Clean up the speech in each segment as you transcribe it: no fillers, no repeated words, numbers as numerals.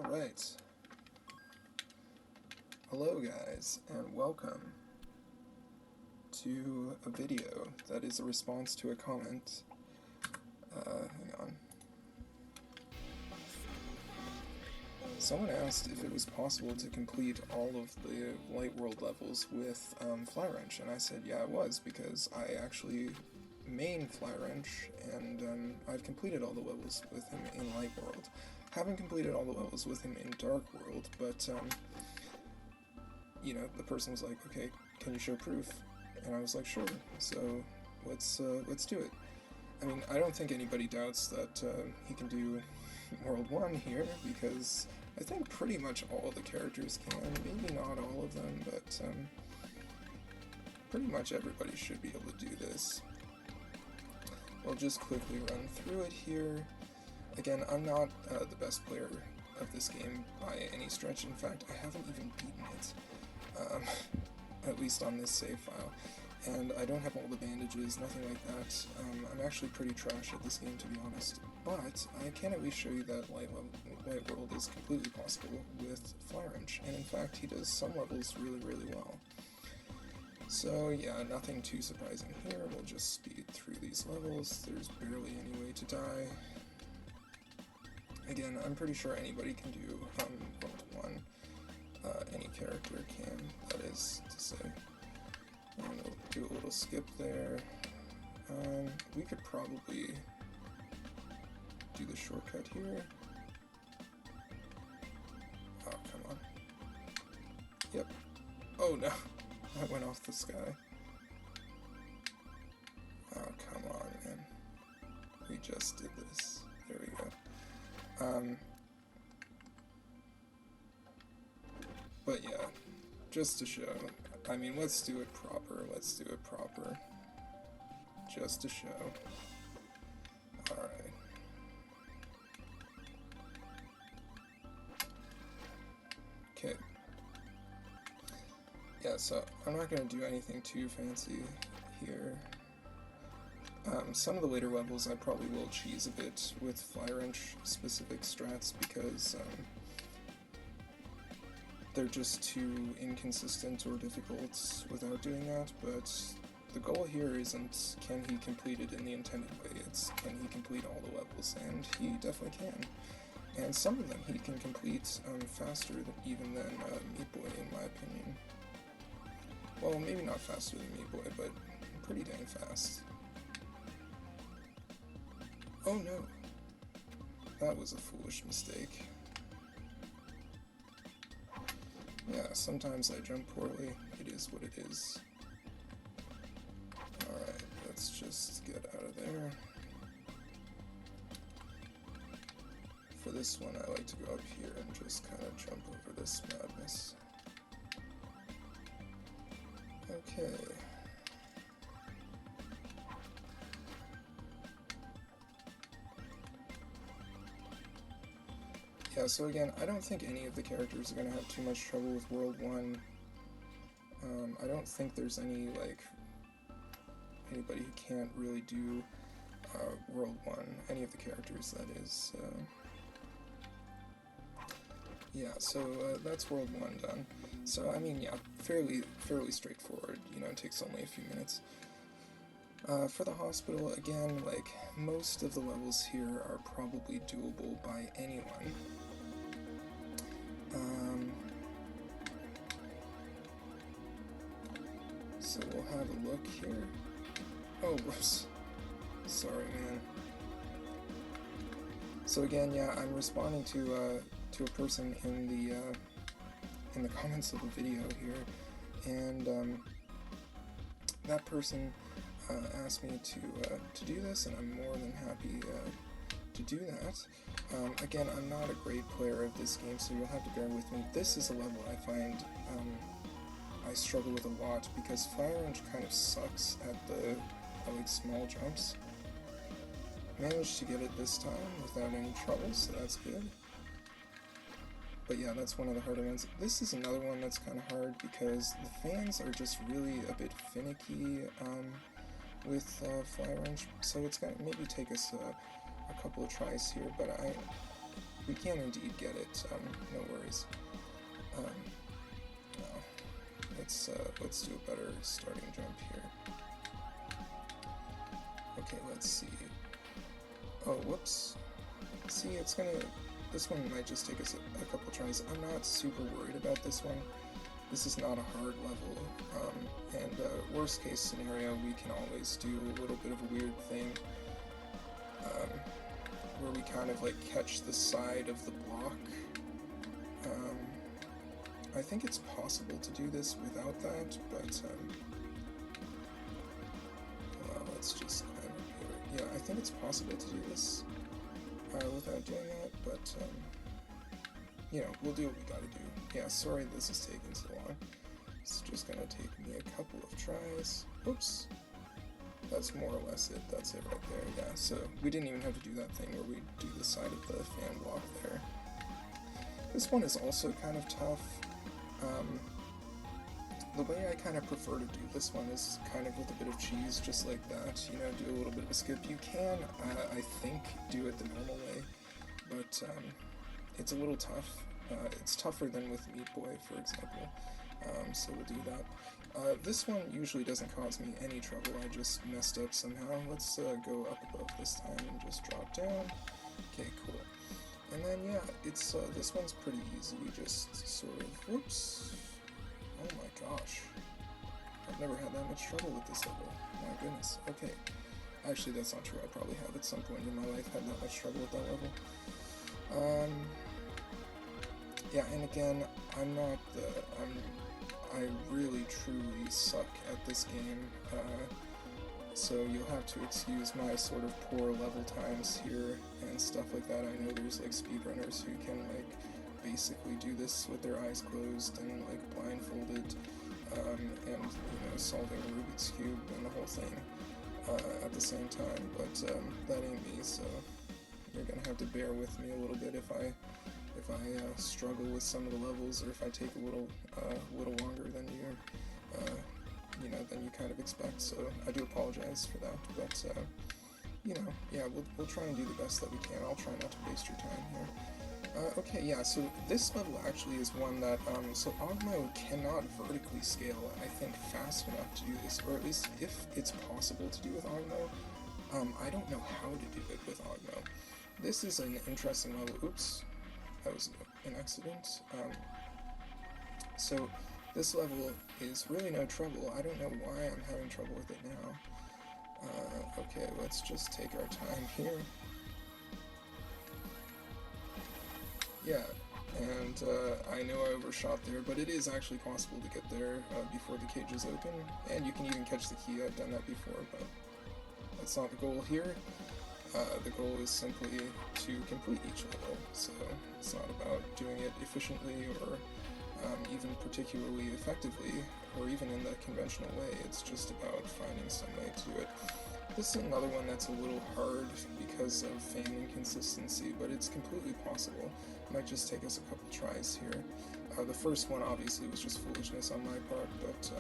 Alright. Hello guys, and welcome to a video that is a response to a comment. Hang on. Someone asked if it was possible to complete all of the Light World levels with Flywrench, and I said yeah it was, because I actually main Flywrench, and I've completed all the levels with him in Light World. Haven't completed all the levels with him in Dark World, but you know, the person was like, okay, can you show proof? And I was like, sure. So let's do it. I mean, I don't think anybody doubts that he can do World 1 here, because I think pretty much all the characters can. Maybe not all of them, but pretty much everybody should be able to do this. We'll just quickly run through it here. Again, I'm not the best player of this game by any stretch. In fact, I haven't even beaten it, at least on this save file. And I don't have all the bandages, nothing like that. I'm actually pretty trash at this game, to be honest. But I can at least show you that Light World is completely possible with Flywrench. And in fact, he does some levels really, really well. So yeah, nothing too surprising here. We'll just speed through these levels. There's barely any way to die. Again, I'm pretty sure anybody can do World 1. Any character can, that is to say. And we'll do a little skip there. We could probably do the shortcut here. Oh, come on. Yep. Oh no, I went off the sky. Oh, come on, man. We just did this. There we go. But yeah, just to show, I mean, let's do it proper, just to show. Alright. Okay. Yeah, so I'm not going to do anything too fancy here. Some of the later levels I probably will cheese a bit with Flywrench specific strats, because they're just too inconsistent or difficult without doing that, but the goal here isn't can he complete it in the intended way, it's can he complete all the levels, and he definitely can. And some of them he can complete faster even than Meat Boy, in my opinion. Well, maybe not faster than Meat Boy, but pretty dang fast. Oh no, that was a foolish mistake. Yeah, sometimes I jump poorly, it is what it is. Alright, let's just get out of there. For this one, I like to go up here and just kind of jump over this madness. Okay. Yeah, so again, I don't think any of the characters are going to have too much trouble with World 1. I don't think there's any, like, anybody who can't really do World 1, any of the characters, that is. Yeah, so that's World 1 done. So, I mean, yeah, fairly straightforward, you know, it takes only a few minutes. For the hospital, again, like, most of the levels here are probably doable by anyone. So we'll have a look here. Oh, whoops. Sorry, man. So again, yeah, I'm responding to a person in the comments of the video here, and that person asked me to do this, and I'm more than happy to do that. Again, I'm not a great player of this game, so you'll have to bear with me. This is a level I find I struggle with a lot, because Flywrench kind of sucks at the like small jumps. Managed to get it this time without any trouble, so that's good. But yeah, that's one of the harder ones. This is another one that's kind of hard, because the fans are just really a bit finicky with Flywrench, so it's going to maybe take us a couple of tries here, but we can indeed get it, no worries. Well, let's do a better starting jump here. Okay, let's see. Oh, whoops. See, this one might just take us a couple tries. I'm not super worried about this one. This is not a hard level, and worst case scenario, we can always do a little bit of a weird thing, where we kind of like catch the side of the block. I think it's possible to do this without that, but well, let's just climb up here. Yeah, I think it's possible to do this without doing that, but you know, we'll do what we gotta do. Yeah, sorry this is taking so long. It's just gonna take me a couple of tries. Oops. That's more or less it. That's it right there. Yeah, so we didn't even have to do that thing where we do the side of the fan block there. This one is also kind of tough. The way I kind of prefer to do this one is kind of with a bit of cheese, just like that, you know, do a little bit of a skip. You can, I think, do it the normal way, but it's a little tough. It's tougher than with Meat Boy, for example, so we'll do that. This one usually doesn't cause me any trouble. I just messed up somehow. Let's go up above this time and just drop down. Okay, cool. And then, yeah, it's this one's pretty easy. We just sort of, whoops. Oh my gosh. I've never had that much trouble with this level. My goodness. Okay. Actually, that's not true. I probably have at some point in my life had that much trouble with that level. Yeah, and again, I really truly suck at this game, so you'll have to excuse my sort of poor level times here and stuff like that. I know there's like speedrunners who can like basically do this with their eyes closed and like blindfolded, and you know, solving a Rubik's Cube and the whole thing at the same time, but that ain't me, so you're gonna have to bear with me a little bit if I struggle with some of the levels, or if I take a little longer than than you kind of expect. So I do apologize for that, but you know, yeah, we'll try and do the best that we can. I'll try not to waste your time here. Okay, yeah. So this level actually is one that so Ogmo cannot vertically scale, I think, fast enough to do this, or at least if it's possible to do with Ogmo. I don't know how to do it with Ogmo. This is an interesting level. Oops. That was an accident. So this level is really no trouble. I don't know why I'm having trouble with it now. Okay, let's just take our time here. Yeah, and I know I overshot there, but it is actually possible to get there before the cage is open, and you can even catch the key. I've done that before, but that's not the goal here. The goal is simply to complete each level, so it's not about doing it efficiently or even particularly effectively, or even in the conventional way. It's just about finding some way to do it. This is another one that's a little hard because of fan inconsistency, but it's completely possible. It might just take us a couple tries here. The first one obviously was just foolishness on my part, but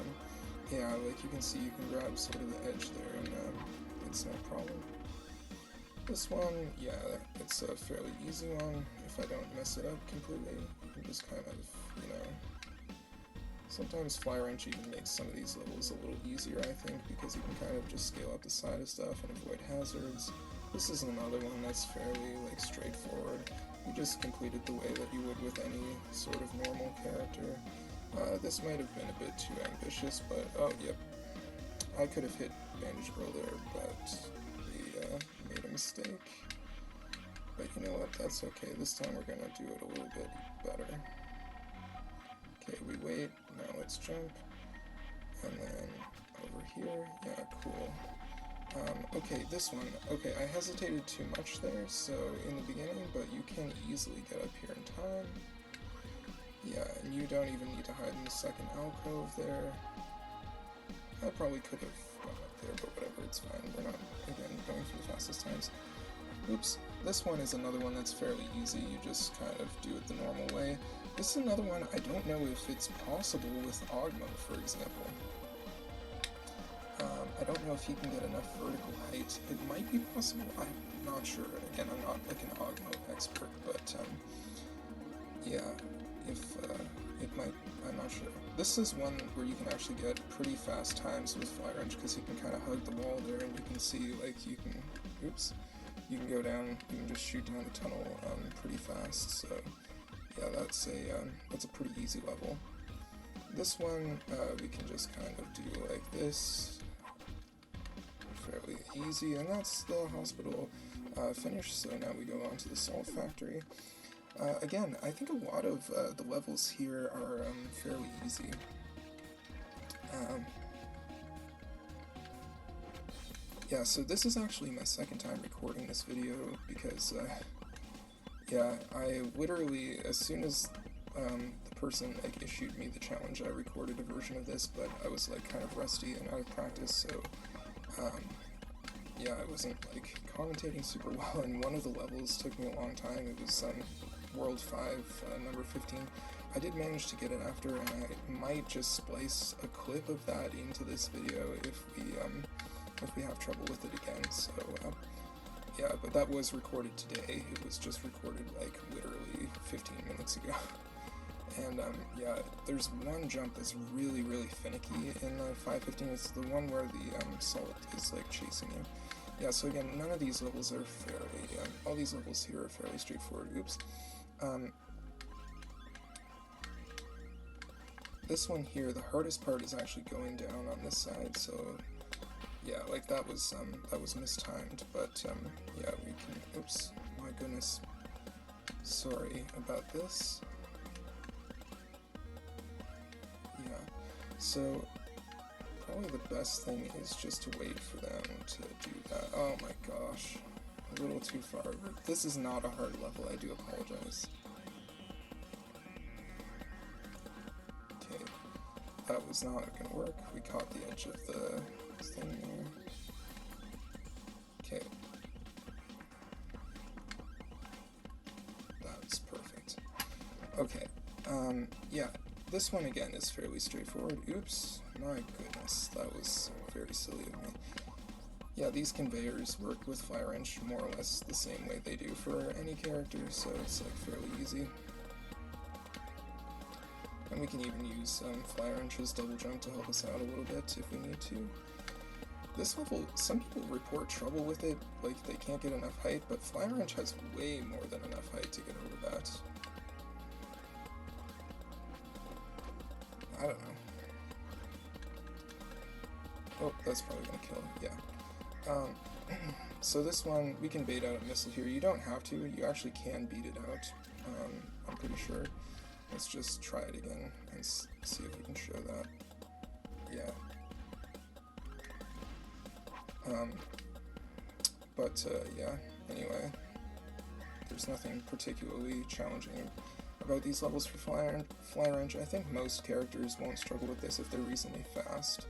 yeah, like you can see, you can grab sort of the edge there, and it's no problem. This one, yeah, it's a fairly easy one if I don't mess it up completely. You just kind of, you know, sometimes Flywrench even makes some of these levels a little easier, I think, because you can kind of just scale up the side of stuff and avoid hazards. This is another one that's fairly, like, straightforward. You just complete it the way that you would with any sort of normal character. This might have been a bit too ambitious, but, oh, yep. I could have hit Bandage Girl there, but we made a mistake. But you know what, that's okay. This time we're gonna do it a little bit better. Okay, we wait, now let's jump. And then over here, yeah, cool. Okay, this one. Okay, I hesitated too much there, so in the beginning, but you can easily get up here in time. Yeah, and you don't even need to hide in the second alcove there. I probably could have gone up there, but whatever, it's fine. We're not, again, going for the fastest times. Oops. This one is another one that's fairly easy. You just kind of do it the normal way. This is another one, I don't know if it's possible with Ogmo, for example. I don't know if he can get enough vertical height. It might be possible, I'm not sure. Again, I'm not like an Ogmo expert, but yeah, if it might, I'm not sure. This is one where you can actually get pretty fast times with Flywrench, because you can kind of hug the wall there, and you can see, like, you can, oops, you can go down, you can just shoot down the tunnel pretty fast, so yeah, that's a pretty easy level. This one, we can just kind of do like this, fairly easy, and that's the hospital finished, so now we go on to the salt factory. Again, I think a lot of the levels here are fairly easy. Yeah, so this is actually my second time recording this video, because yeah, I literally, as soon as the person like issued me the challenge, I recorded a version of this, but I was like kind of rusty and out of practice, so yeah, I wasn't like commentating super well, and one of the levels took me a long time. It was World 5, number 15. I did manage to get it after, and I might just splice a clip of that into this video if we have trouble with it again, so yeah, but that was recorded today. It was just recorded like literally 15 minutes ago. And yeah, there's one jump that's really, really finicky in 515. It's the one where the salt is like chasing you. Yeah, so again, none of these levels are fairly, all these levels here are fairly straightforward. Oops. This one here, the hardest part is actually going down on this side, so yeah, like that was mistimed, but yeah, we can, oops, my goodness, sorry about this. Yeah, so probably the best thing is just to wait for them to do that. Oh my gosh, a little too far. This is not a hard level, I do apologize. Okay, that was not gonna work. We caught the edge of the thing there. Okay. That's perfect. Okay, yeah, this one again is fairly straightforward. Oops, my goodness, that was very silly of me. Yeah, these conveyors work with Flywrench more or less the same way they do for any character, so it's like fairly easy. And we can even use Flywrench's double jump to help us out a little bit if we need to. This level, some people report trouble with it, like they can't get enough height, but Flywrench has way more than enough height to get over that. I don't know. Oh, that's probably gonna kill him, yeah. So this one, we can bait out a missile here. You don't have to, you actually can beat it out, I'm pretty sure. Let's just try it again and see if we can show that. Yeah. Yeah, anyway, there's nothing particularly challenging about these levels for Flywrench. I think most characters won't struggle with this if they're reasonably fast.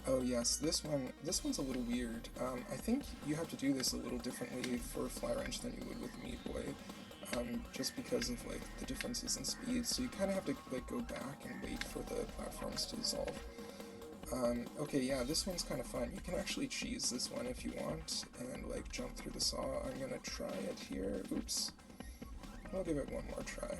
Oh yes, this one's a little weird. I think you have to do this a little differently for Flywrench than you would with Meat Boy, just because of like the differences in speed, so you kind of have to like go back and wait for the platforms to dissolve. Okay, yeah, this one's kind of fun. You can actually cheese this one if you want, and like jump through the saw. I'm gonna try it here. Oops. I'll give it one more try.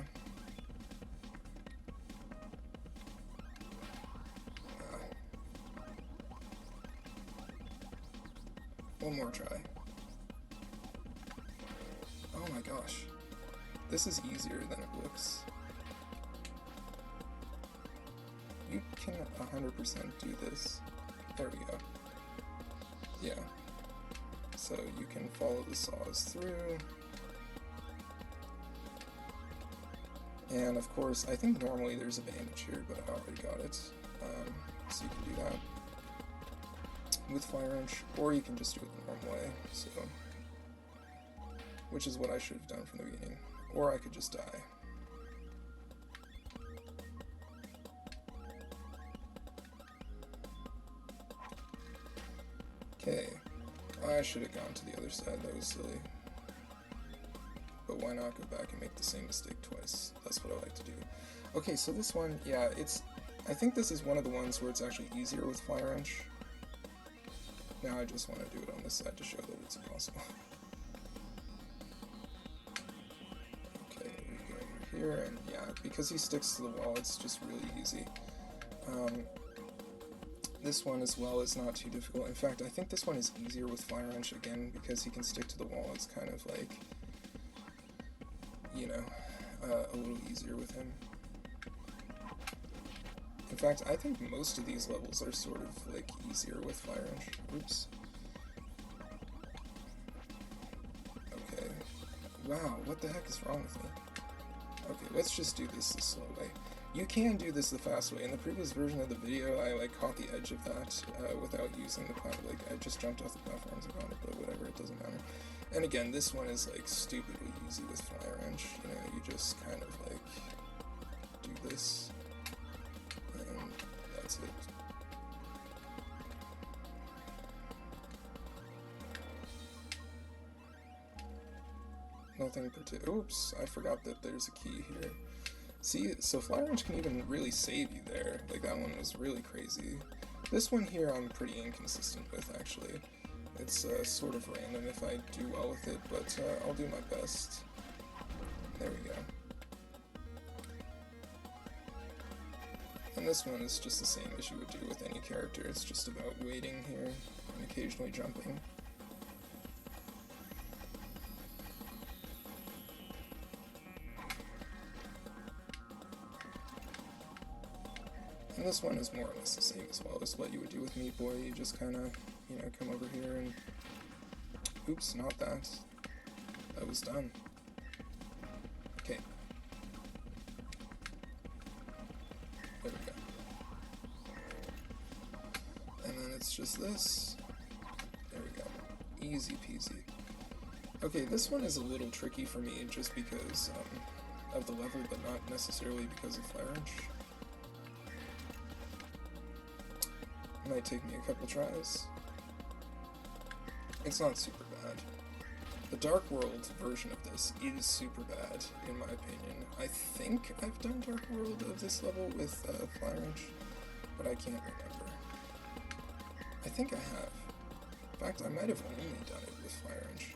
One more try. Oh my gosh. This is easier than it looks. You can 100% do this. There we go. Yeah. So you can follow the saws through. And of course, I think normally there's a bandage here, but I already got it. So you can do that with Flywrench, or you can just do it the normal way, so, which is what I should have done from the beginning, or I could just die. Okay, I should have gone to the other side, that was silly. But why not go back and make the same mistake twice? That's what I like to do. Okay, so this one, yeah, it's I think this is one of the ones where it's actually easier with Flywrench. Now I just want to do it on this side to show that it's possible. Okay, we go over here, and yeah, because he sticks to the wall, it's just really easy. This one as well is not too difficult. In fact, I think this one is easier with Flywrench, again, because he can stick to the wall. It's kind of like, you know, a little easier with him. In fact, I think most of these levels are sort of like easier with Flywrench. Oops. Okay. Wow, what the heck is wrong with me? Okay, let's just do this the slow way. You can do this the fast way. In the previous version of the video, I like caught the edge of that without using the platform. Like, I just jumped off the platforms and got it, but whatever, it doesn't matter. And again, this one is like stupidly easy with Flywrench. You know, you just kind of like do this, and that's it. Nothing particular. Oops, I forgot that there's a key here. See, so Flywrench can even really save you there. Like, that one was really crazy. This one here I'm pretty inconsistent with, actually. It's sort of random if I do well with it, but I'll do my best. There we go. And this one is just the same as you would do with any character. It's just about waiting here and occasionally jumping. And this one is more or less the same as well as what you would do with Meat Boy. You just kind of, you know, come over here and... Oops, not that. That was done. Okay. There we go. And then it's just this. There we go. Easy peasy. Okay, this one is a little tricky for me just because of the level, but not necessarily because of Flywrench. Might take me a couple tries. It's not super bad. The Dark World version of this is super bad, in my opinion. I think I've done Dark World of this level with Flywrench, but I can't remember. I think I have. In fact, I might have only done it with Flywrench.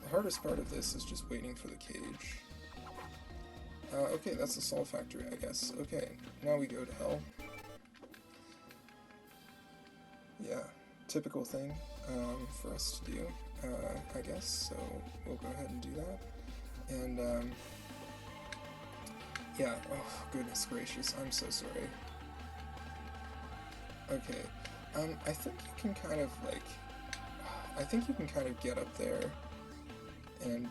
The hardest part of this is just waiting for the cage. Okay, that's the Soul Factory, I guess. Okay, now we go to Hell. Yeah, typical thing for us to do, I guess, so we'll go ahead and do that. And, yeah, oh, goodness gracious, I'm so sorry. Okay, I think you can kind of, like, get up there and,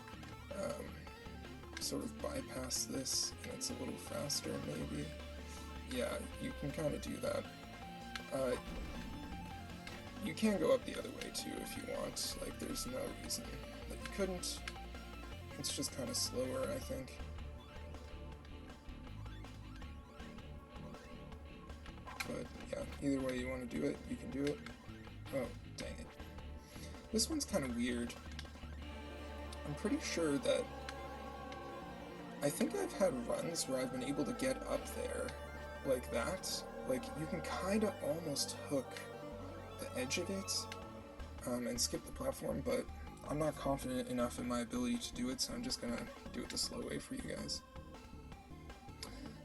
sort of bypass this, and it's a little faster, maybe. Yeah, you can kind of do that. You can go up the other way too if you want, like there's no reason that you couldn't. It's just kind of slower, I think. But yeah, either way you want to do it, you can do it. Oh, dang it. This one's kind of weird. I'm pretty sure that... I think I've had runs where I've been able to get up there like that. Like, you can kind of almost hook the edge of it and skip the platform, but I'm not confident enough in my ability to do it, so I'm just gonna do it the slow way for you guys.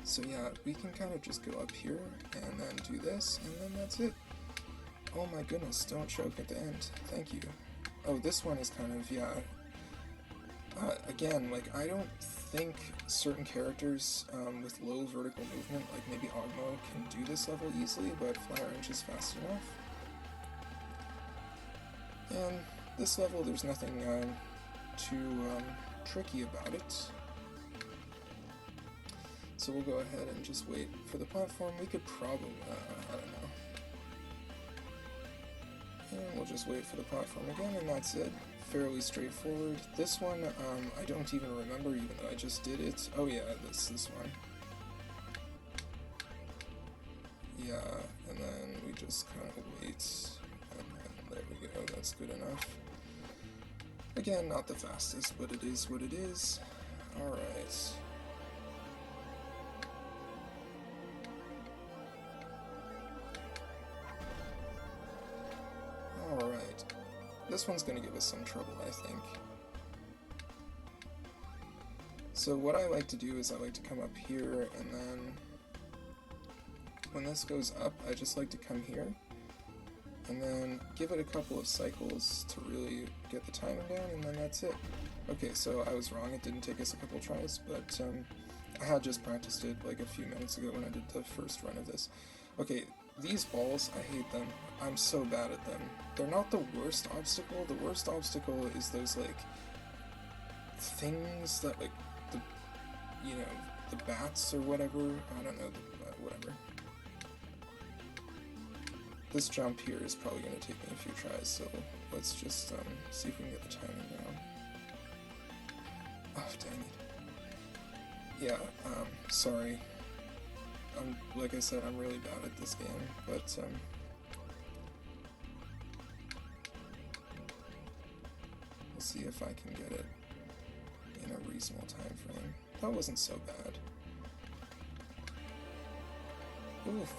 So yeah, we can kind of just go up here and then do this, and then that's it. Oh my goodness, don't choke at the end. Thank you. Oh, this one is kind of, yeah. Again, like, I don't think certain characters with low vertical movement, like maybe Ogmo, can do this level easily, but Flywrench is fast enough. And this level, there's nothing too tricky about it. So we'll go ahead and just wait for the platform. We could probably, I don't know. And we'll just wait for the platform again, and that's it. Fairly straightforward. This one, I don't even remember, even though I just did it. Oh yeah, this one. Yeah, and then we just kind of wait. There we go, that's good enough. Again, not the fastest, but it is what it is. Alright. this one's going to give us some trouble, I think. So what I like to do is I like to come up here, and then when this goes up, I just like to come here, and then give it a couple of cycles to really get the timing down, and then that's it. Okay, so I was wrong, it didn't take us a couple tries, but I had just practiced it like a few minutes ago when I did the first run of this. Okay, these balls, I hate them. I'm so bad at them. They're not the worst obstacle. The worst obstacle is those, like, things that, like, the, you know, the bats or whatever. I don't know, whatever. This jump here is probably going to take me a few tries, so let's just see if we can get the timing down. Oh, dang it. Yeah, sorry. Like I said, I'm really bad at this game, but we'll see if I can get it in a reasonable time frame. That wasn't so bad. Oof.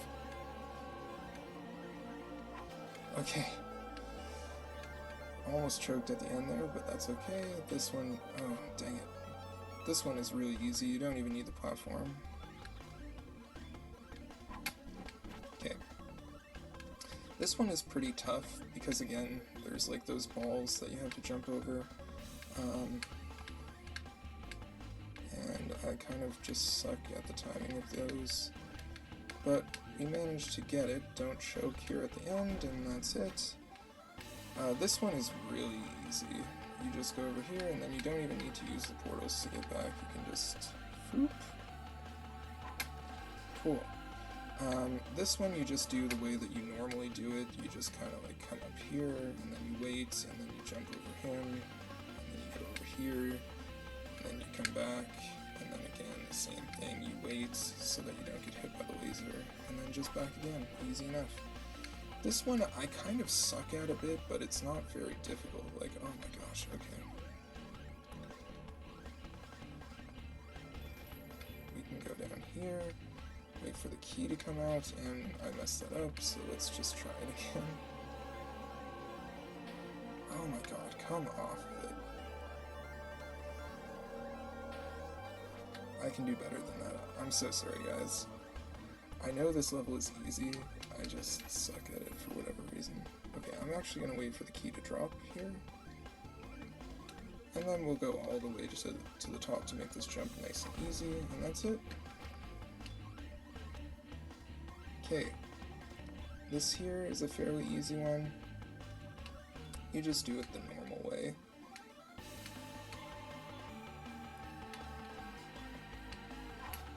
Okay. Almost choked at the end there, but that's okay. This one, oh, dang it. This one is really easy. You don't even need the platform. Okay. This one is pretty tough because, again, there's like those balls that you have to jump over. And I kind of just suck at the timing of those. But we managed to get it. Don't choke here at the end, and that's it. This one is really easy. You just go over here, and then you don't even need to use the portals to get back. You can just... Whoop. Cool. This one you just do the way that you normally do it. You just kind of like come up here, and then you wait, and then you jump over him, and then you go over here, and then you come back, and then again the same thing. You wait so that you don't get hit by the laser, and then just back again. Easy enough. This one I kind of suck at a bit, but it's not very difficult. Like, oh my gosh, okay. We can go down here, wait for the key to come out, and I messed that up, so let's just try it again. Oh my god, come off of it. I can do better than that. I'm so sorry, guys. I know this level is easy, I just suck at it for whatever reason. Okay, I'm actually going to wait for the key to drop here. And then we'll go all the way to the top to make this jump nice and easy, and that's it. Okay, this here is a fairly easy one. You just do it the normal way.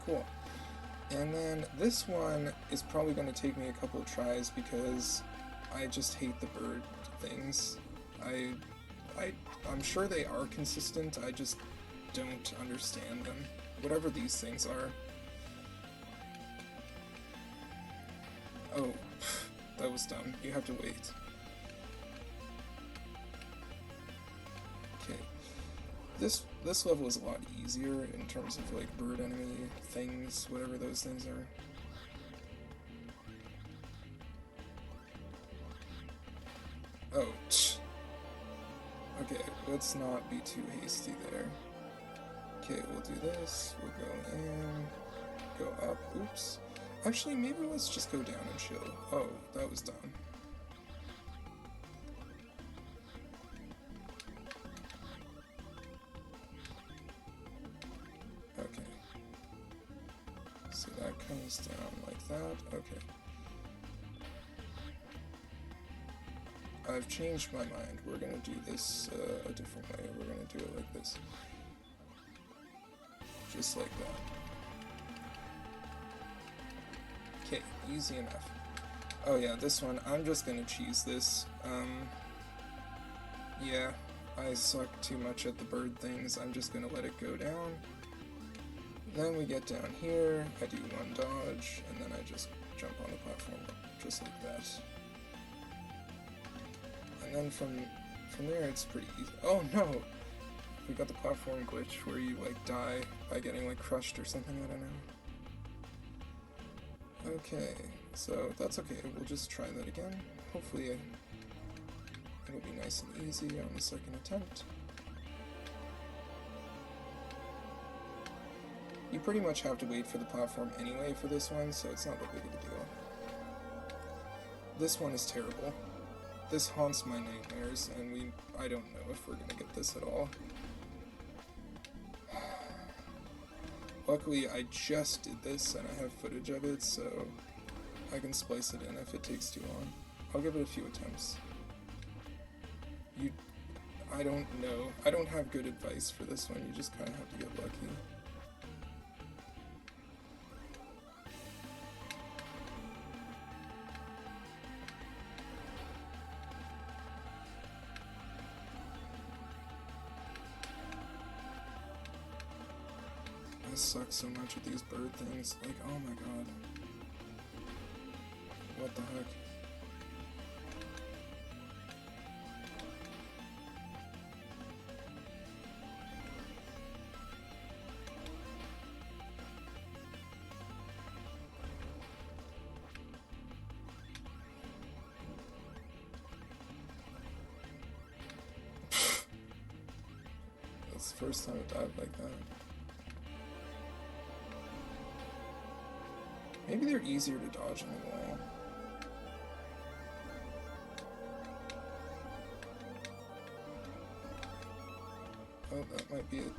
Cool. And then this one is probably going to take me a couple of tries because I just hate the bird things. I'm sure they are consistent, I just don't understand them. Whatever these things are. Oh, that was dumb. You have to wait. Okay. This level is a lot easier in terms of like bird enemy things, whatever those things are. Oh, okay, let's not be too hasty there. Okay, we'll do this, we'll go in, go up, oops. Actually, maybe let's just go down and chill. Oh, that was dumb. Okay. So that comes down like that, okay. I've changed my mind. We're gonna do this a different way. We're gonna do it like this. Just like that. Okay, easy enough. Oh yeah, this one, I'm just gonna cheese this. Yeah, I suck too much at the bird things. I'm just gonna let it go down. Then we get down here, I do one dodge, and then I just jump on the platform, just like that. And then from there, it's pretty easy. Oh no! We got the platform glitch where you like die by getting like crushed or something, I don't know. Okay, so that's okay, we'll just try that again. Hopefully I It'll be nice and easy on the second attempt. You pretty much have to wait for the platform anyway for this one, so it's not that big of a deal. This one is terrible. This haunts my nightmares, and I don't know if we're gonna get this at all. Luckily, I just did this, and I have footage of it, so I can splice it in if it takes too long. I'll give it a few attempts. I don't know. I don't have good advice for this one, you just kind of have to get lucky. I suck so much with these bird things, like, oh my god. What the heck? That's the first time I died like that. Maybe they're easier to dodge in the wall. Oh, that might be it.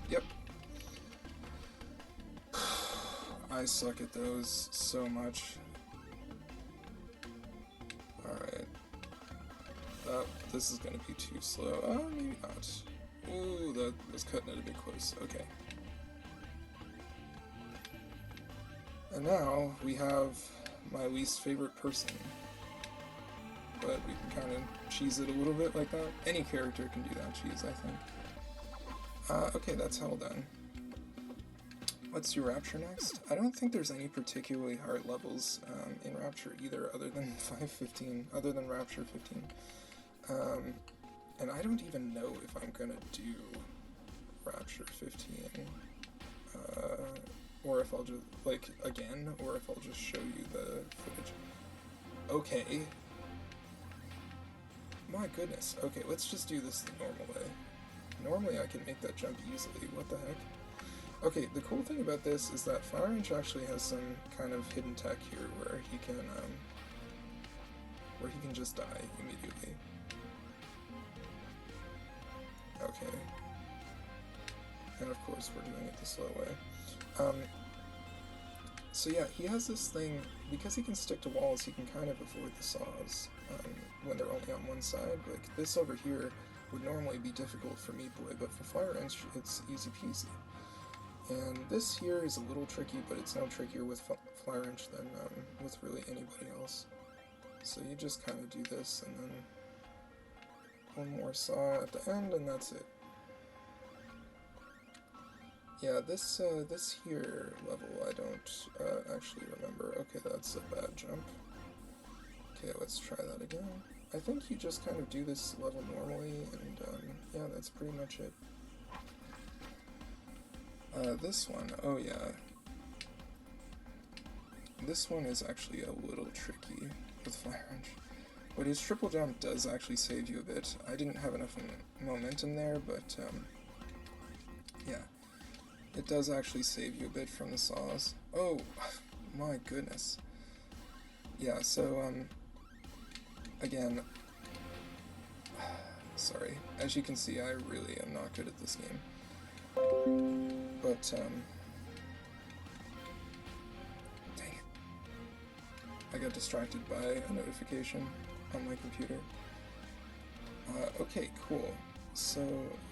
Yep. I suck at those so much. Alright. This is gonna be too slow. Oh, maybe not. Ooh, that was cutting it a bit close. Okay. And now we have my least favorite person. But we can kind of cheese it a little bit like that. Any character can do that cheese, I think. Okay, that's hell done. Let's do Rapture next. I don't think there's any particularly hard levels in Rapture either, other than 515, other than Rapture 15. And I don't even know if I'm gonna do Rapture 15. Or if I'll just, like, again, or if I'll just show you the footage. Okay. My goodness. Okay, let's just do this the normal way. Normally I can make that jump easily. What the heck? Okay, the cool thing about this is that Flywrench actually has some kind of hidden tech here where he can just die immediately. Okay. And of course we're doing it the slow way. So yeah, he has this thing, because he can stick to walls, he can kind of avoid the saws when they're only on one side. Like, this over here would normally be difficult for Meat Boy, but for Flywrench, it's easy peasy. And this here is a little tricky, but it's no trickier with Flywrench than with really anybody else. So you just kind of do this, and then one more saw at the end, and that's it. Yeah, this here level I don't actually remember. Okay, that's a bad jump. Okay, let's try that again. I think you just kind of do this level normally, and yeah, that's pretty much it. This one, oh yeah. This one is actually a little tricky with Flywrench. But his triple jump does actually save you a bit. I didn't have enough momentum there, but yeah. It does actually save you a bit from the saws. Oh, my goodness. Yeah, so, again, sorry. As you can see, I really am not good at this game. But, dang it. I got distracted by a notification on my computer. Okay, cool. So,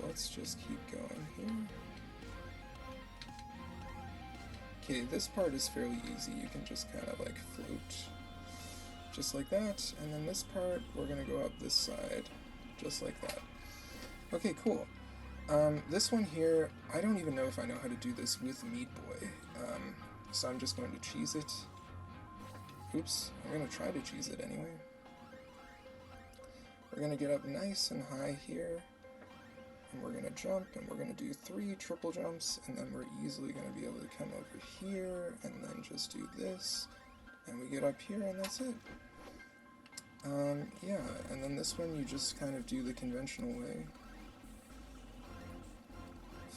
let's just keep going here. Okay, this part is fairly easy. You can just kind of like float just like that, and then this part we're gonna go up this side just like that. Okay, cool. This one here, I don't even know if I know how to do this with Meat Boy, so I'm just going to cheese it. Oops, I'm gonna try to cheese it anyway. We're gonna get up nice and high here, and we're gonna jump, and we're gonna do 3 triple jumps, and then we're easily gonna be able to come over here, and then just do this, and we get up here, and that's it. Yeah, and then this one you just kind of do the conventional way.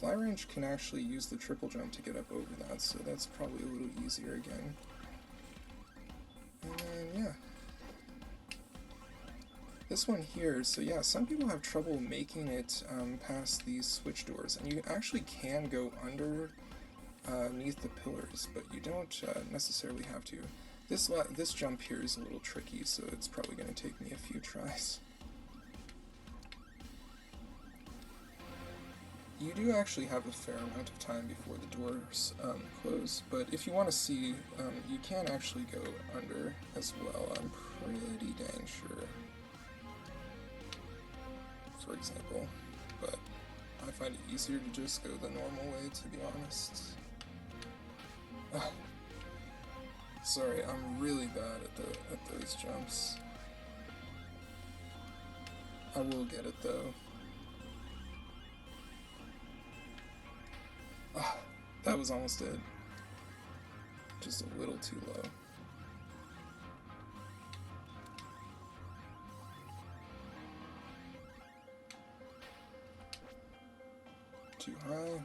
Flywrench can actually use the triple jump to get up over that, so that's probably a little easier again. And then, yeah. This one here, so yeah, some people have trouble making it past these switch doors, and you actually can go underneath the pillars, but you don't necessarily have to. This jump here is a little tricky, so it's probably going to take me a few tries. You do actually have a fair amount of time before the doors close, but if you want to see, you can actually go under as well, I'm pretty dang sure. For example, but I find it easier to just go the normal way, to be honest. Sorry, I'm really bad at those jumps. I will get it though. That was almost it. Just a little too low. Too high.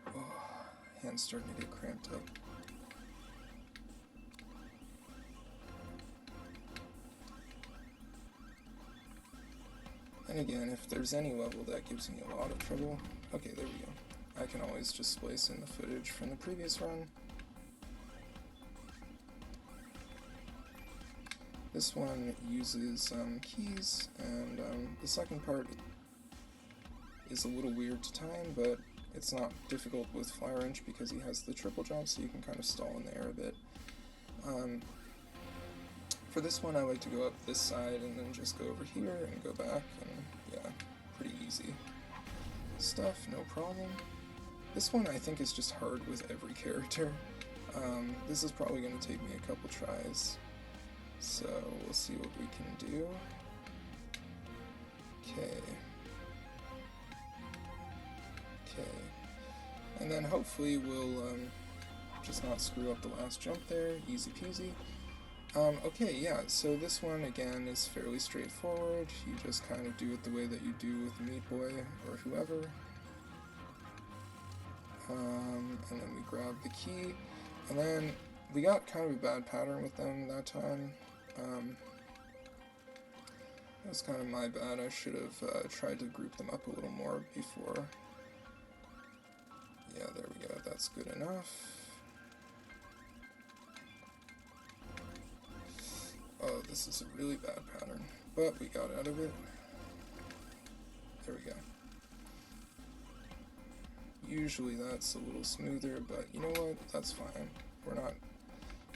Oh, hand's starting to get cramped up. And again, if there's any level that gives me a lot of trouble, okay, there we go. I can always just splice in the footage from the previous run. This one uses keys, and the second part is a little weird to time, but it's not difficult with Flywrench because he has the triple jump, so you can kind of stall in the air a bit. For this one, I like to go up this side and then just go over here and go back, and yeah, pretty easy stuff, no problem. This one I think is just hard with every character. This is probably going to take me a couple tries. So, we'll see what we can do. Okay. And then hopefully we'll just not screw up the last jump there. Easy peasy. Okay, yeah, so this one again is fairly straightforward. You just kind of do it the way that you do with Meat Boy or whoever. And then we grab the key. And then we got kind of a bad pattern with them that time. That was kind of my bad. I should have tried to group them up a little more before. Yeah, there we go. That's good enough. Oh, this is a really bad pattern, but we got out of it. There we go. Usually that's a little smoother, but you know what? That's fine. We're not...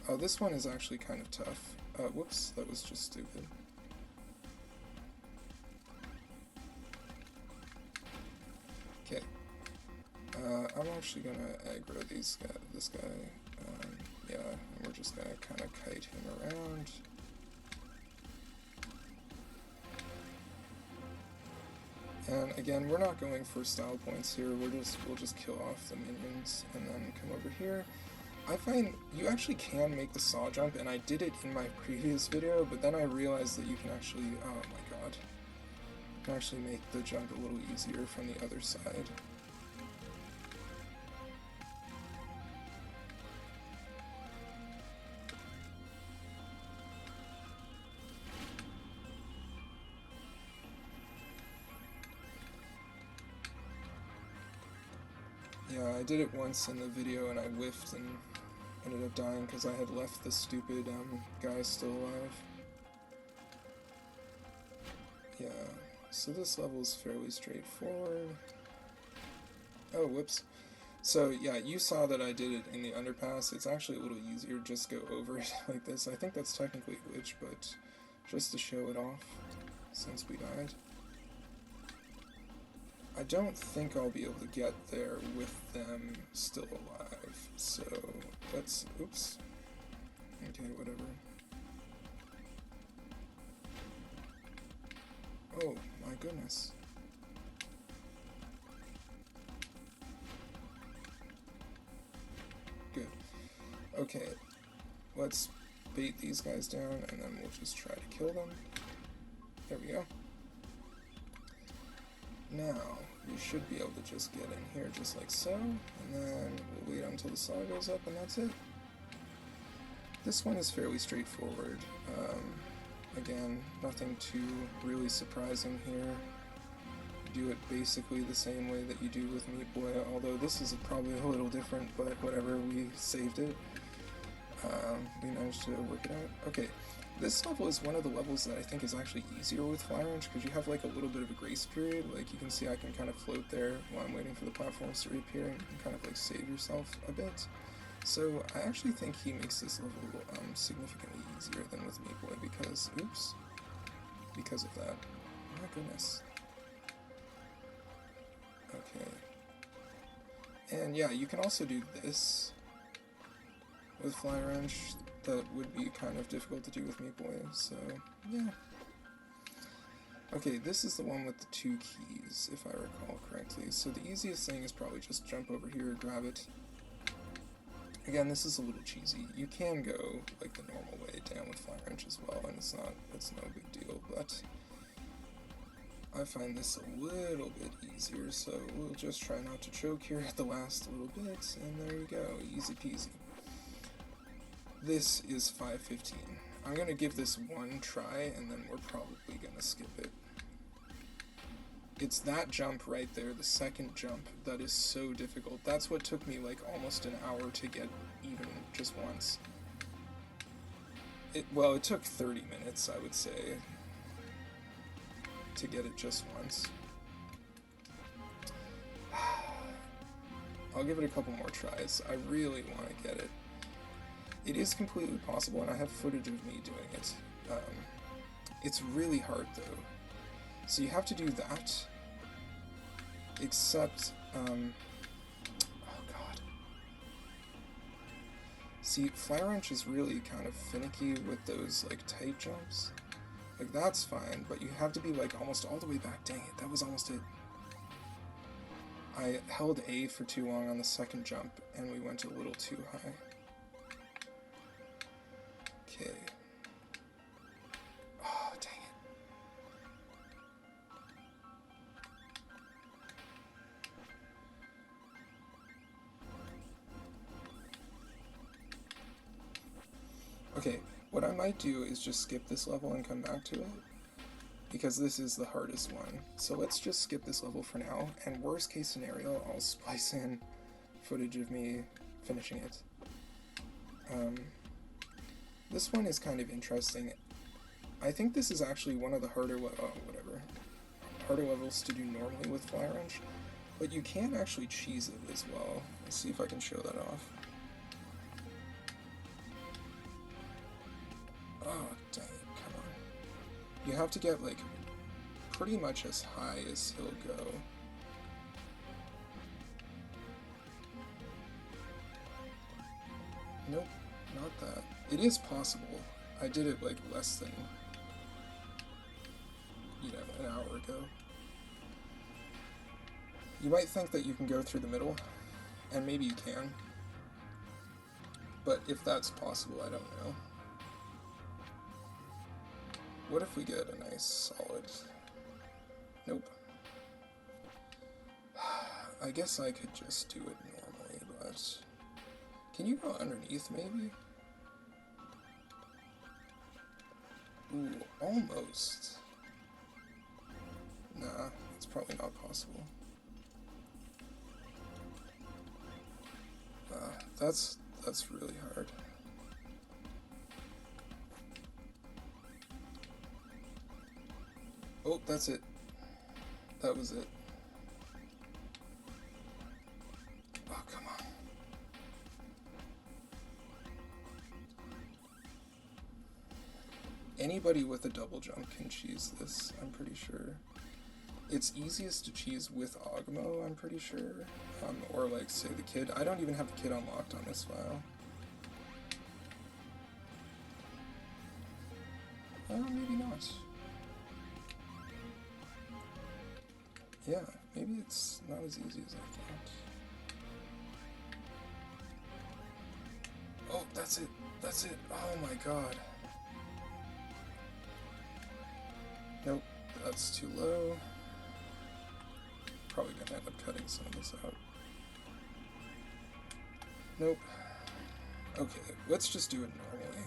Oh, this one is actually kind of tough. Whoops, that was just stupid. Okay. I'm actually gonna aggro this guy. Yeah, and we're just gonna kind of kite him around. And again, we're not going for style points here. We'll just kill off the minions and then come over here. I find you actually can make the saw jump, and I did it in my previous video, but then I realized that you can actually, oh my god, you can actually make the jump a little easier from the other side. Yeah, I did it once in the video and I whiffed and ended up dying because I had left the stupid guy still alive. Yeah, so this level is fairly straightforward. Oh, whoops. So yeah, you saw that I did it in the underpass. It's actually a little easier, just go over it like this. I think that's technically a glitch, but just to show it off, since we died. I don't think I'll be able to get there with them still alive, so let's, oops, okay, whatever. Oh my goodness. Okay, let's bait these guys down, and then we'll just try to kill them. There we go. Now, we should be able to just get in here just like so, and then we'll wait until the saw goes up, and that's it. This one is fairly straightforward. Again, nothing too really surprising here. You do it basically the same way that you do with Meat Boy, although this is probably a little different, but whatever, we saved it. We managed to work it out. Okay, this level is one of the levels that I think is actually easier with Flywrench, because you have like a little bit of a grace period. Like you can see I can kind of float there while I'm waiting for the platforms to reappear, and you can kind of like save yourself a bit. So I actually think he makes this level significantly easier than with Meat Boy because, oops, because of that. My goodness. Okay. And yeah, you can also do this with Flywrench. That would be kind of difficult to do with Meat Boy, so yeah. Okay, this is the one with the 2 keys, if I recall correctly. So the easiest thing is probably just jump over here, grab it. Again, this is a little cheesy. You can go like the normal way down with Flywrench as well, and it's no big deal, but I find this a little bit easier, so we'll just try not to choke here at the last little bit, and there you go, easy peasy. This is 5:15. I'm gonna give this one try, and then we're probably gonna skip it. It's that jump right there, the second jump, that is so difficult. That's what took me like almost an hour to get even just once. Well, it took 30 minutes, I would say, to get it just once. I'll give it a couple more tries. I really want to get it. It is completely possible, and I have footage of me doing it. It's really hard, though. So you have to do that, except, oh god. See, Flywrench is really kind of finicky with those, like, tight jumps. Like, that's fine, but you have to be, like, almost all the way back. Dang it, that was almost it. I held A for too long on the second jump, and we went a little too high. Okay. Oh, dang it. Okay, what I might do is just skip this level and come back to it, because this is the hardest one. So let's just skip this level for now, and worst case scenario, I'll splice in footage of me finishing it. This one is kind of interesting. I think this is actually one of the harder levels to do normally with Flywrench, but you can actually cheese it as well. Let's see if I can show that off. Oh, dang it, come on. You have to get, like, pretty much as high as he'll go. Nope, not that. It is possible. I did it, like, less than, you know, an hour ago. You might think that you can go through the middle, and maybe you can. But if that's possible, I don't know. What if we get a nice solid... Nope. I guess I could just do it normally, but... Can you go underneath, maybe? Ooh, almost. Nah, it's probably not possible. That's really hard. Oh, that's it. That was it. Oh, come on. Anybody with a double jump can cheese this, I'm pretty sure. It's easiest to cheese with Ogmo, I'm pretty sure. Or like, say, the kid. I don't even have the kid unlocked on this file. Maybe not. Yeah, maybe it's not as easy as I thought. Oh, That's it. That's it. Oh my god. Nope, that's too low. Probably gonna end up cutting some of this out. Nope. Okay, let's just do it normally.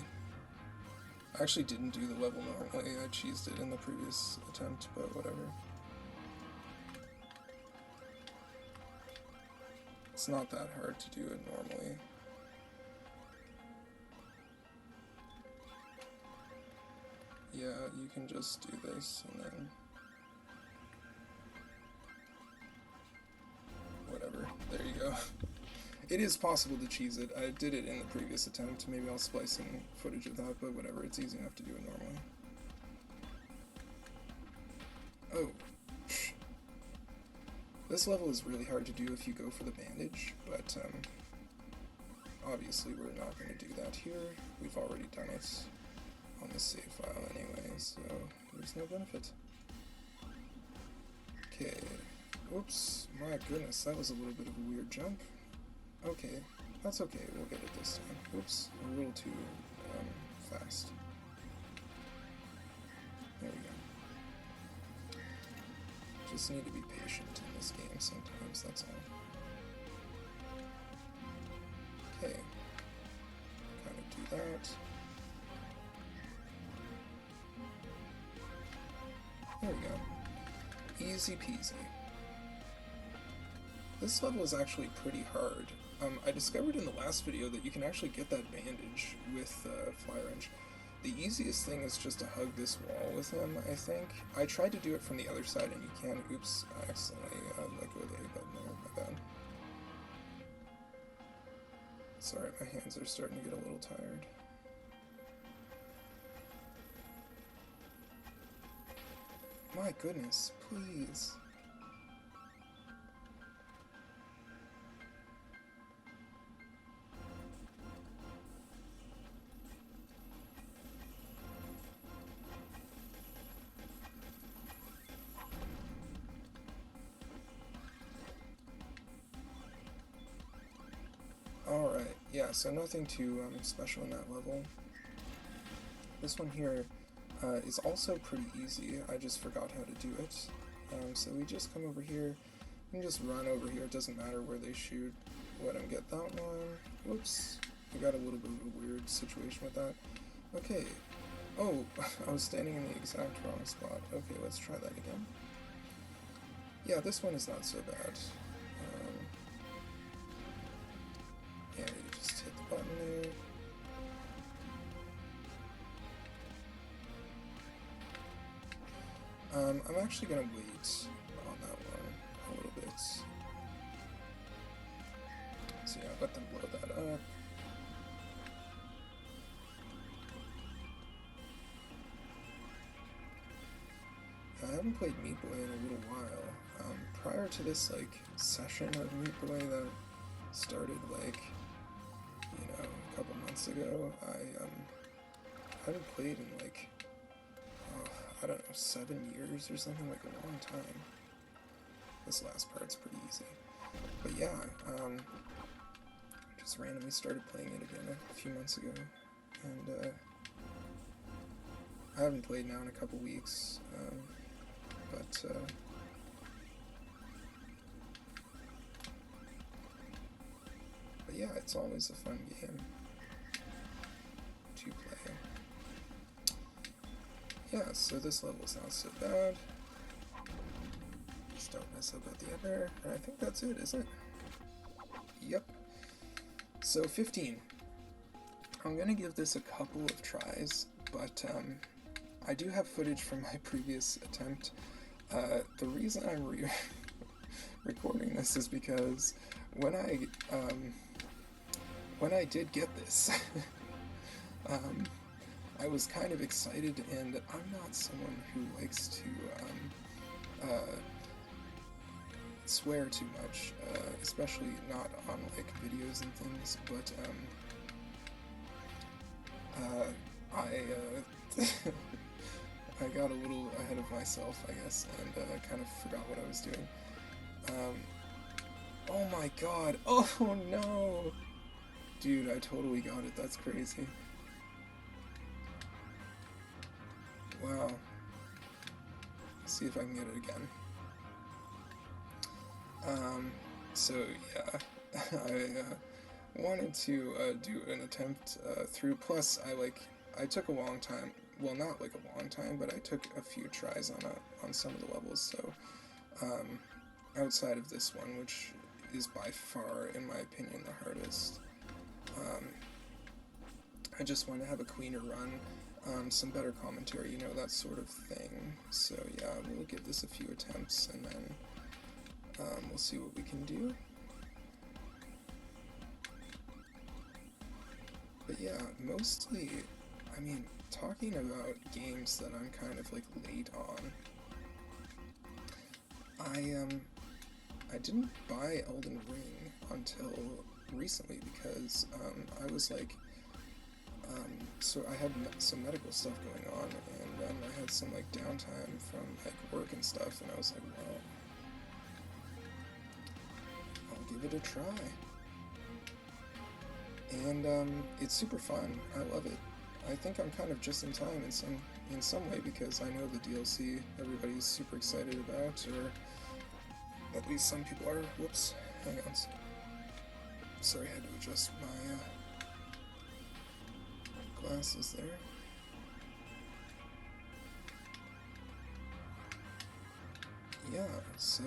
I actually didn't do the level normally, I cheesed it in the previous attempt, but whatever. It's not that hard to do it normally. Yeah, you can just do this and then whatever. There you go. It is possible to cheese it. I did it in the previous attempt. Maybe I'll splice in footage of that, but whatever. It's easy enough to do it normally. Oh. This level is really hard to do if you go for the bandage, but obviously we're not going to do that here. We've already done it on the save file anyway, so there's no benefit. Okay. Oops. My goodness, that was a little bit of a weird jump. Okay, that's okay, we'll get it this time. Oops, a little too fast. There we go. Just need to be patient in this game sometimes, that's all. Okay, kind of do that. There we go. Easy peasy. This level is actually pretty hard. I discovered in the last video that you can actually get that bandage with Flywrench. The easiest thing is just to hug this wall with him, I think. I tried to do it from the other side and you can. Oops, I accidentally let go of the A button there, my bad. Sorry, my hands are starting to get a little tired. My goodness, please. Alright, yeah, so nothing too special in that level. This one here is also pretty easy. I just forgot how to do it. So we just come over here, we can just run over here, it doesn't matter where they shoot. Let them get that one. Whoops, we got a little bit of a weird situation with that. Okay, oh, I was standing in the exact wrong spot. Okay, let's try that again. Yeah, this one is not so bad. Yeah, you just hit the button there. I'm actually gonna wait on that one a little bit. So yeah, let them blow that up. I haven't played Meat Boy in a little while. Prior to this session of Meat Boy that started a couple months ago, I haven't played in I don't know, 7 years or something, like a long time. This last part's pretty easy. But yeah, just randomly started playing it again a few months ago, and I haven't played now in a couple weeks, but yeah, it's always a fun game to play. Yeah, so this level's not so bad. Just don't mess up at the end there. And I think that's it, isn't it? Yep. So 15. I'm gonna give this a couple of tries, but I do have footage from my previous attempt. The reason I'm recording this is because when I did get this, I was kind of excited, and I'm not someone who likes to swear too much, especially not on videos and things, but I got a little ahead of myself, I guess, and kind of forgot what I was doing. Oh my god, oh no! Dude, I totally got it. That's crazy. Wow. Let's see if I can get it again. So yeah, I wanted to do an attempt through. Plus, I took a long time. Well, not like a long time, but I took a few tries on some of the levels. So outside of this one, which is by far, in my opinion, the hardest, I just want to have a cleaner run, some better commentary, that sort of thing. So yeah, we'll give this a few attempts, and then we'll see what we can do. But yeah, mostly, I mean, talking about games that I'm kind of like late on, I didn't buy Elden Ring until recently because I was like, so I had some medical stuff going on, and I had some like downtime from like work and stuff, and I was like, well, I'll give it a try. And it's super fun. I love it. I think I'm kind of just in time in some way because I know the DLC everybody's super excited about, or at least some people are. Whoops, hang on. Sorry, I had to adjust my glasses there. Yeah, so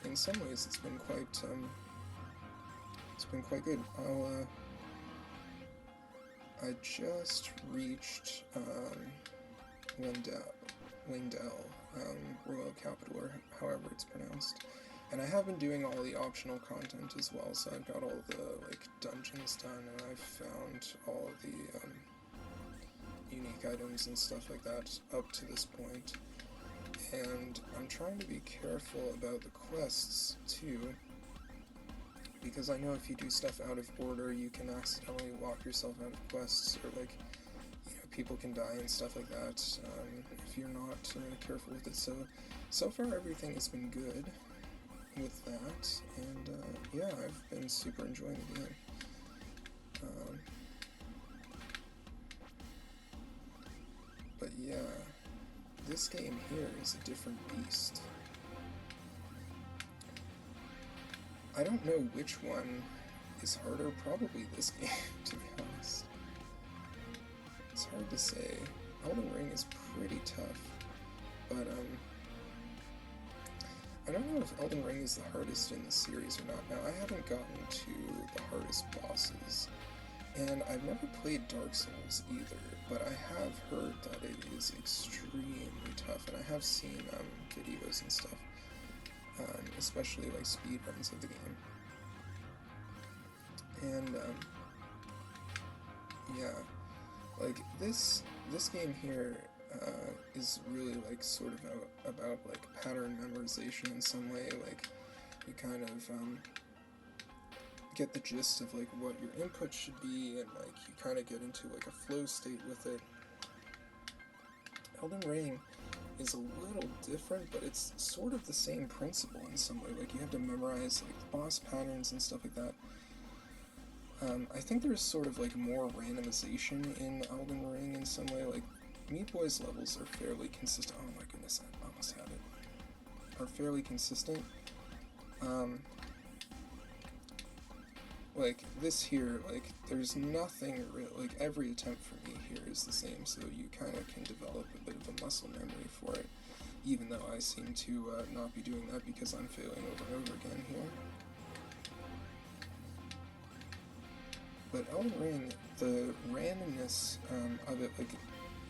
in some ways it's been quite good. I just reached Wendell, Royal Capital, or however it's pronounced. And I have been doing all the optional content as well, so I've got all the like dungeons done, and I've found all the unique items and stuff like that up to this point. And I'm trying to be careful about the quests too, because I know if you do stuff out of order, you can accidentally lock yourself out of quests, or like, people can die and stuff like that if you're not careful with it. So far everything has been good with that, and yeah, I've been super enjoying the game. But yeah, this game here is a different beast. I don't know which one is harder, probably this game, to be honest. It's hard to say. Elden Ring is pretty tough, but I don't know if Elden Ring is the hardest in the series or not. Now, I haven't gotten to the hardest bosses, and I've never played Dark Souls either, but I have heard that it is extremely tough, and I have seen videos and stuff, especially like speedruns of the game. And yeah, like this game here is really like sort of about like pattern memorization in some way. Like you kind of get the gist of like what your input should be, and like you kind of get into like a flow state with it. Elden Ring is a little different, but it's sort of the same principle in some way. Like you have to memorize like boss patterns and stuff like that. I think there's sort of like more randomization in Elden Ring in some way. Like Meat Boy's levels are fairly consistent. Oh my goodness, I almost had it. Are fairly consistent. Like this here, like there's nothing real. Like every attempt for me here is the same, so you kind of can develop a bit of a muscle memory for it. Even though I seem to not be doing that because I'm failing over and over again here. But Elden Ring, the randomness of it, like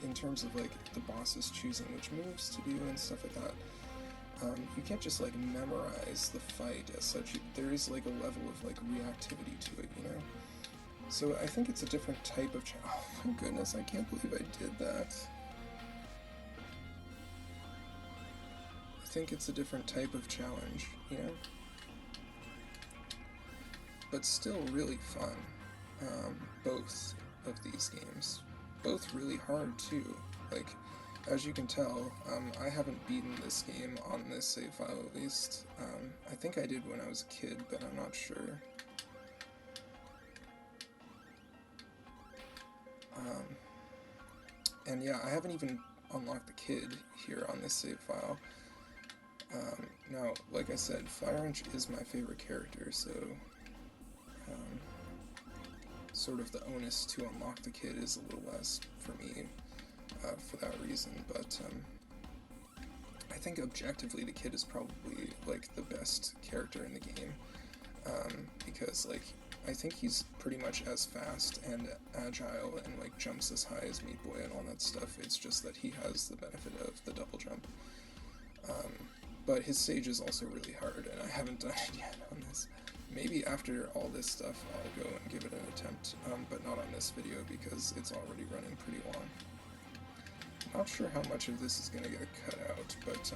in terms of like the bosses choosing which moves to do and stuff like that, you can't just like memorize the fight as such. There is like a level of like reactivity to it, So I think it's a different type of oh my goodness, I can't believe I did that. I think it's a different type of challenge, But still really fun. Both of these games. Both really hard too. Like, as you can tell, I haven't beaten this game on this save file at least. I think I did when I was a kid, but I'm not sure. And yeah, I haven't even unlocked the kid here on this save file. Now, like I said, Flywrench is my favorite character, so sort of the onus to unlock the kid is a little less for me for that reason, but I think objectively the kid is probably like the best character in the game, because like I think he's pretty much as fast and agile and like jumps as high as Meat Boy and all that stuff. It's just that he has the benefit of the double jump. But his stage is also really hard, and I haven't done it yet on this. Maybe after all this stuff I'll go and give it an attempt, but not on this video because it's already running pretty long. Not sure how much of this is going to get cut out, but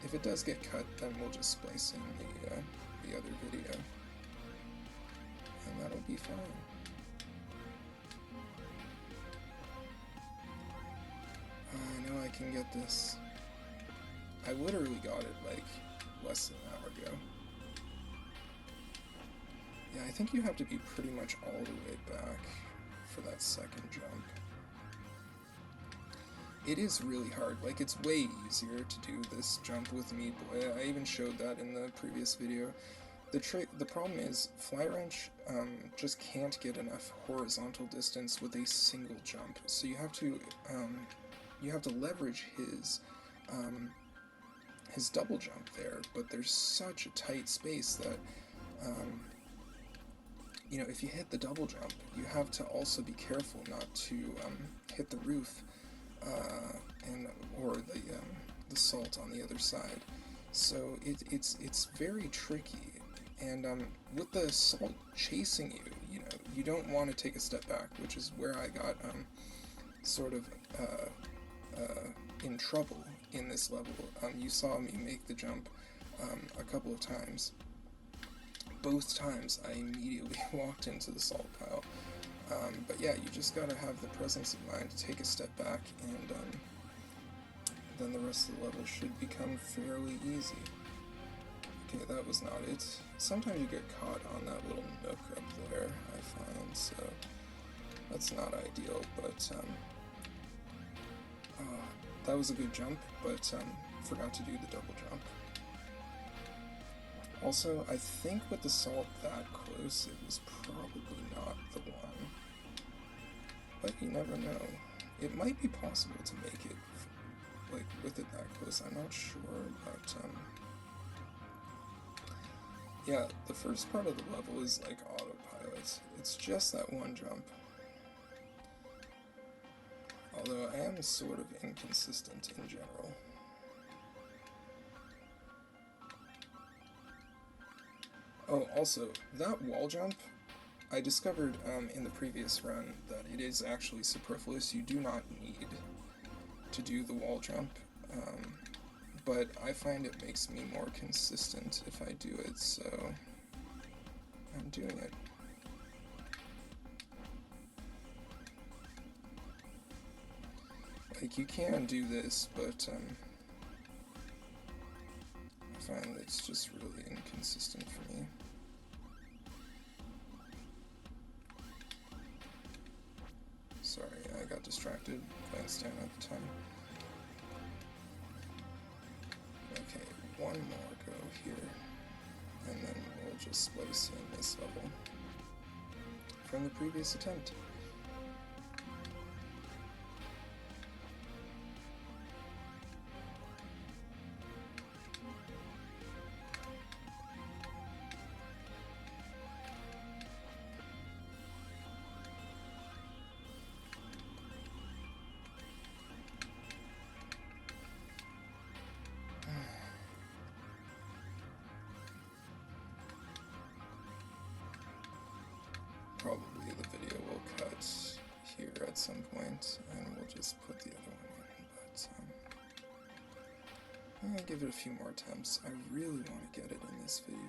if it does get cut, then we'll just splice in the other video, and that'll be fine. I know I can get this. I literally got it like less than an hour ago. Yeah, I think you have to be pretty much all the way back for that second jump. It is really hard. Like, it's way easier to do this jump with Meat Boy. I even showed that in the previous video. The problem is Flywrench just can't get enough horizontal distance with a single jump. So you have to leverage his double jump there, but there's such a tight space that you know, if you hit the double jump, you have to also be careful not to hit the roof or the salt on the other side. So it's very tricky, and with the salt chasing you, you know, you don't want to take a step back, which is where I got sort of in trouble in this level. You saw me make the jump a couple of times. Both times I immediately walked into the salt pile. But yeah, you just gotta have the presence of mind to take a step back, and then the rest of the level should become fairly easy. Okay, that was not it. Sometimes you get caught on that little nook up there, I find, so that's not ideal, but that was a good jump, but forgot to do the double jump. Also, I think with the salt that close, it was probably not the one. But you never know. It might be possible to make it, like, with it that close. I'm not sure, but, yeah, the first part of the level is, like, autopilot. It's just that one jump. Although I am sort of inconsistent in general. Oh, also, that wall jump, I discovered in the previous run that it is actually superfluous. You do not need to do the wall jump, but I find it makes me more consistent if I do it, so I'm doing it. Like, you can do this, but I find it's just really inconsistent for me. Sorry, I got distracted, glanced down at the time. Okay, one more go here, and then we'll just splice in this level from the previous attempt. Probably the video will cut here at some point, and we'll just put the other one in, but I'm gonna give it a few more attempts. I really want to get it in this video,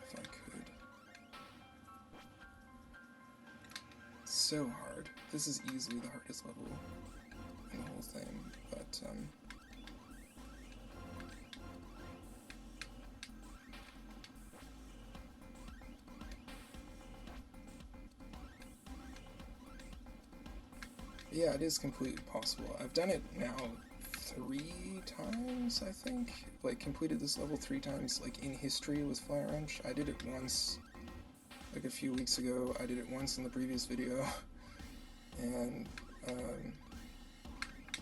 if I could. It's so hard. This is easily the hardest level in the whole thing, but yeah, it is completely possible. I've done it now 3 times, I think. Like, completed this level 3 times, like, in history with Flywrench. I did it once, like, a few weeks ago. I did it once in the previous video. And,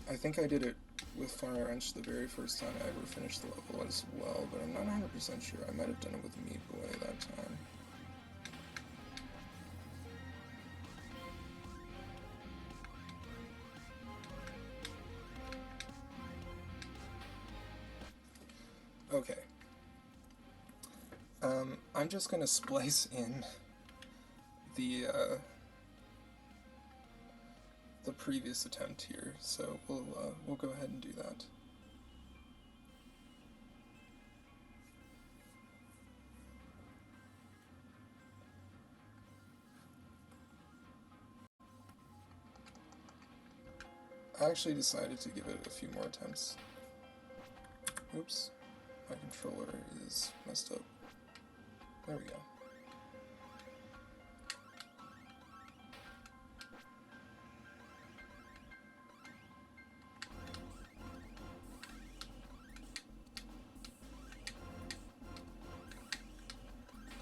I think I did it with Flywrench the very first time I ever finished the level as well, but I'm not 100% sure. I might have done it with Meat Boy that time. Okay. I'm just gonna splice in the previous attempt here, so we'll go ahead and do that. I actually decided to give it a few more attempts. Oops, my controller is messed up. There we go.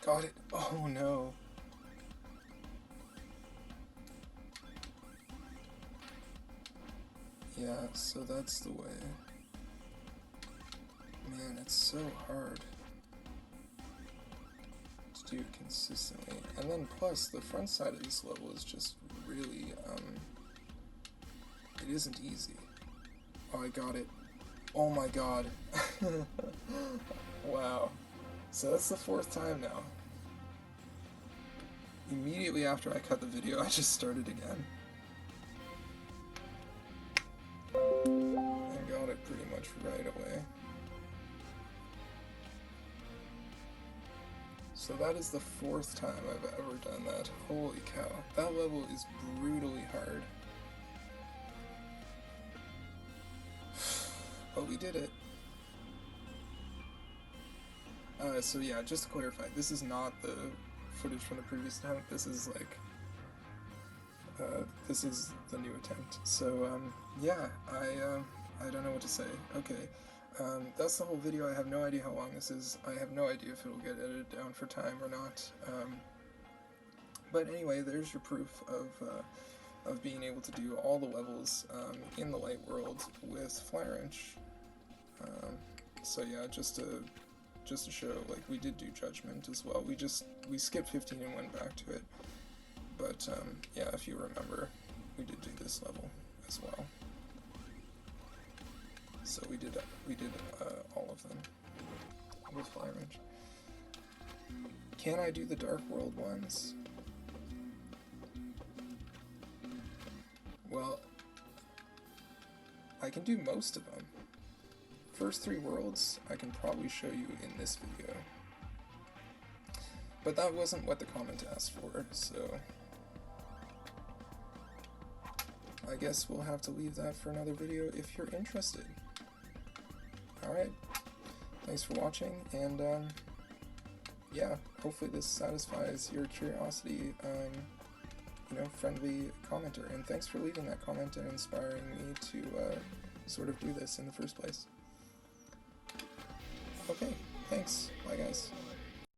Got it. Oh no. Yeah, so that's the way. Man, it's so hard to do consistently. And then plus, the front side of this level is just really, it isn't easy. Oh, I got it. Oh my god. Wow. So that's the 4th time now. Immediately after I cut the video, I just started again. And got it pretty much right away. So that is the 4th time I've ever done that. Holy cow. That level is brutally hard. But we did it. So yeah, just to clarify, this is not the footage from the previous attempt. This is like, this is the new attempt. So yeah, I don't know what to say. Okay, that's the whole video. I have no idea how long this is. I have no idea if it'll get edited down for time or not. But anyway, there's your proof of being able to do all the levels in the light world with Flywrench. So yeah, just to show, like, we did do Judgment as well. We skipped 15 and went back to it. But yeah, if you remember, we did do this level as well. So we did all of them with Flywrench. Can I do the Dark World ones? Well, I can do most of them. First 3 worlds I can probably show you in this video. But that wasn't what the comment asked for, so I guess we'll have to leave that for another video if you're interested. Alright, thanks for watching, and yeah, hopefully this satisfies your curiosity, you know, friendly commenter, and thanks for leaving that comment and inspiring me to sort of do this in the first place. Okay, thanks. Bye, guys.